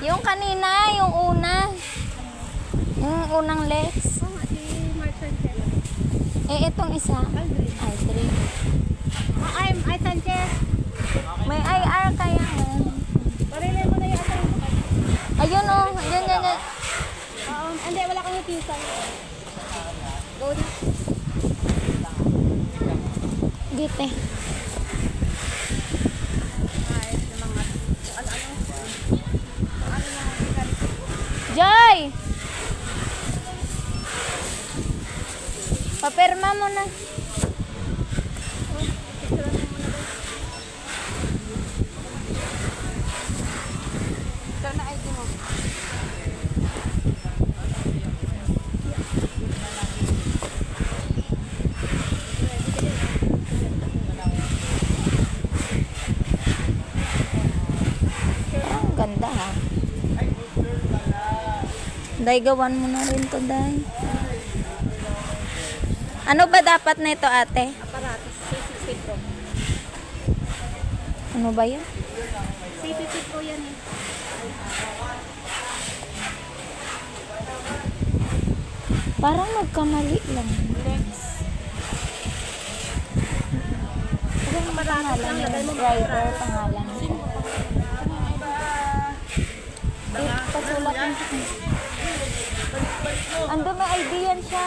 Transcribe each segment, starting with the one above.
Yung kanina, yung una. Yung unang Lex. Oo nga, si Mark Sanchez. Eh, itong isa. Aldrin. Aldrin. Ay, Sanchez. May IR kaya nga. Parilay mo na yung atay mo. Ayun oh. Yan, yan, yan. Hindi, wala kang utisan. Go na. Gite. Ay, yung mga Joy! Papirma mo na. ito na ID mo. Ang ganda ha. Day, gawan mo na rin to, Day. Ano ba dapat na ito, ate? Aparatos, C60 Pro. Ano ba yan? C50 Pro yan eh. Parang magkamali lang. Lex. Ang pangalan lang, lagay mo ng driver, pangalan ko. Pasulat mo. Ando, may ID yan siya.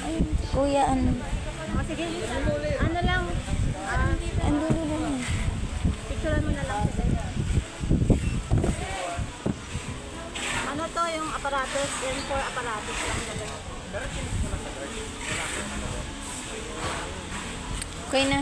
Ay, kuya, ano. O sige, ano lang. Ando, ano. Picturean mo na lang sa tayo. Ano to yung aparatos? Yan for aparatos lang. Okay na.